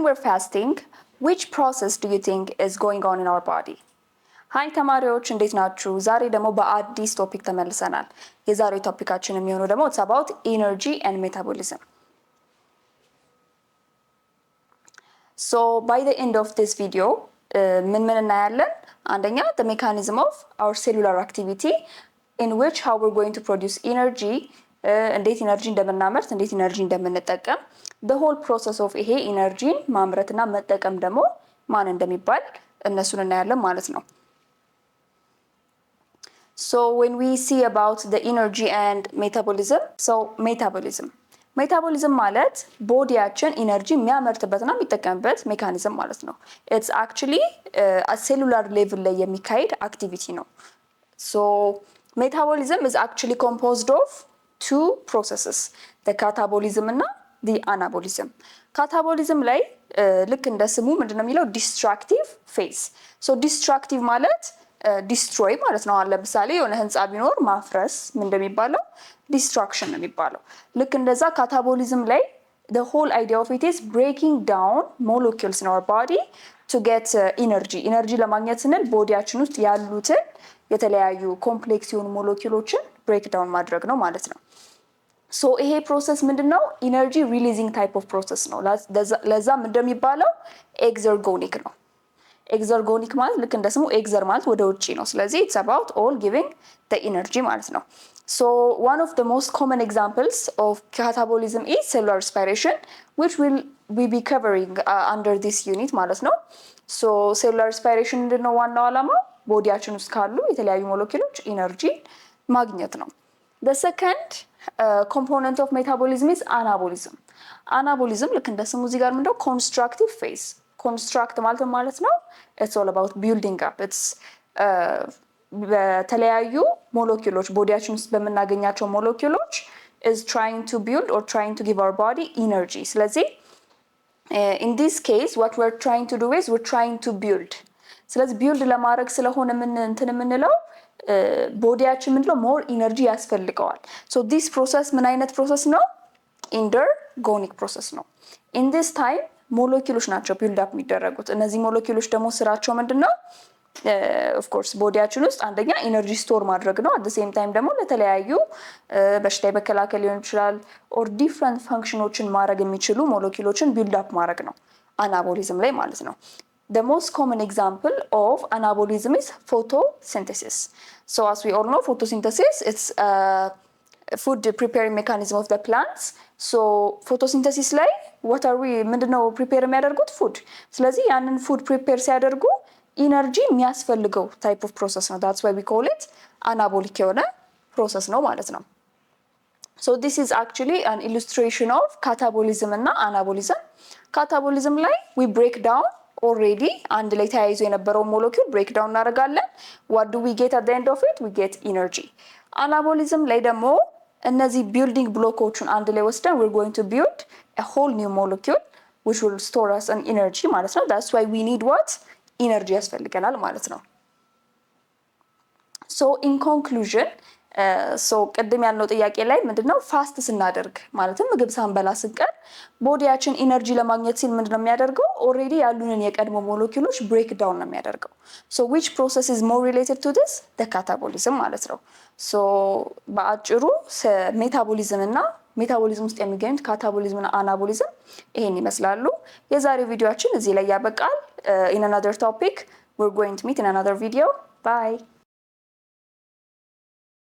when we're fasting, which process do you think is going on in our body? ሃይ ተማሪዎች እንዴት ናችሁ? ዛሬ ደግሞ በአዲስ ቶፒክ ተመልሰናል። የዛሬው ቶፒካችን የሚሆነው ደግሞ it's about energy and metabolism. So by the end of this video ምን እናያለን? አንደኛ the mechanism of our cellular activity in which how we're going to produce energy, እንዴት ኢነርጂ እንደምናመርት እንዴት ኢነርጂ እንደምንጠቀም the whole process of ይሄ ኢነርጂን ማምረትና መጠቀም ደግሞ ማን እንደሚባል እነሱን እናያለን ማለት ነው። So when we see about the energy and metabolism ማለት ቦዲያችን ኢነርጂ የሚያመርትበትና የሚጠቀምበት ሜካኒዝም ማለት ነው። It's actually a cellular level ላይ የሚካሄድ አክቲቪቲ ነው። So metabolism is actually composed of two processes, the catabolism እና the anabolism. Catabolism ላይ ልክ እንደ ስሙ ምንድነው የሚለው destructive phase. So destructive ማለት destroy ማለት ነው። ለምሳሌ የሆነ ህንጻ ቢኖር ማፍረስ ምን እንደሚባለው destruction ነው የሚባለው። ልክ እንደዛ catabolism ላይ the whole idea of it is breaking down molecules in our body to get energy ለማግኘት ስንል ቦዲያችን ውስጥ ያሉትን የተለያዩ ኮምፕሌክስ የሆኑ ሞለኪውሎችን ብሬክ ዳውን ማድረግ ነው ማለት ነው። ሶ ይሄ ፕሮሰስ ምንድነው? ኢነርጂ ሪሊዚንግ ታይፕ ኦፍ ፕሮሰስ ነው። ለዛም እንደሚባለው ኤግዘርጎኒክ ነው። ኤግዘርጎኒክ ማለት ልክ እንደ ስሙ ኤግዘር ማለት ወደ ውጪ ነው። ስለዚህ it's about all giving the energy ማለት ነው። So one of the most common examples of catabolism is cellular respiration, which we be covering under this unit ማለት ነው። So cellular respiration ምንድነው ዋናው ዓላማው? ቦዲያችን ውስጥ ካሉ የተለያዩ ሞለኪውሎች ኢነርጂ ማግኘት ነው። The second component of metabolism is anabolism. Anabolism ልክ እንደ ስሙ እዚህ ጋር ምንድነው constructive phase. construct ማለት ነው it's all about building up. it's በተለያዩ ሞለኪውሎች ቦዲያችን ውስጥ በመናገኛቸው ሞለኪውሎች is trying to build or trying to give our body energy. ስለዚህ in this case what we're trying to do is we're trying to build. ስለዚህ ቢልድ ለማድረግ ስለሆነ የምንለው ቦዲያችን ምንድነው ሞር ኢነርጂ ያስፈልገዋል። ሶ ዲስ ፕሮሰስ ምን አይነት ፕሮሰስ ነው? ኢንደርጎኒክ ፕሮሰስ ነው። ኢን ዲስ ታይም ሞለኪውሎች ናቸው ቢልድ አፕ የሚደረጉት። እነዚህ ሞለኪውሎች ደግሞ ስራቸው ምንድነው? ኦፍ ኮርስ ቦዲያችን ውስጥ አንደኛ ኢነርጂ ስቶር ማድረግ ነው። አት ዘ ሴም ታይም ደግሞ ለተለያዩ በሽታ መከላከል ሊሆን ይችላል ኦር ዲፍረንት ፈንክሽኖችን ማድረግ የሚችሉ ሞለኪውሎችን ቢልድ አፕ ማድረግ ነው አናቦሊዝም ላይ ማለት ነው። The most common example of anabolism is photosynthesis. So as we all know, photosynthesis it's a food preparing mechanism of the plants. So photosynthesis ላይ what are we ምንድነው prepare የሚያደርጉት food. ስለዚህ ያንን food prepare ሲያደርጉ ኢነርጂ የሚያስፈልገው type of process ነው. That's why we call it anabolic የሆነ process ነው ማለት ነው። So this is actually an illustration of catabolism እና anabolism. Catabolism ላይ we break down already አንድ ላይ ተያይዞ የነበረው ሞለኪውል ብሬክ ዳውን እናደርጋለን። what do we get at the end of it? we get energy. anabolism ላይ ደግሞ እነዚህ ቢልዲንግ ብሎኮቹን አንድ ላይ ወስደን we're going to build a whole new molecule which will store us an energy ማለት ነው። that's why we need what? energy ያስፈልገናል ማለት ነው። so in conclusion ቅድም ያልነው ጥያቄ ላይ ምንድነው ፋስት ስናደርግ ማለትም ምግብ ሳንበላ ስንቀር ቦዲያችን ኢነርጂ ለማግኘት ሲል ምንድነው የሚያደርገው? ኦሬዲ ያሉንን የቀድሞ ሞለኪውሎች ብሬክ ዳውን ነው የሚያደርገው። so which process is more related to this? the catabolism ማለት ነው። so በአጭሩ ሜታቦሊዝም እና ሜታቦሊዝም ውስጥ የሚገኙት ካታቦሊዝም እና አናቦሊዝም ይሄን ይመስላሉ። የዛሬው ቪዲዮአችን እዚህ ላይ ያበቃል። in another topic we're going to meet in another video. Bye.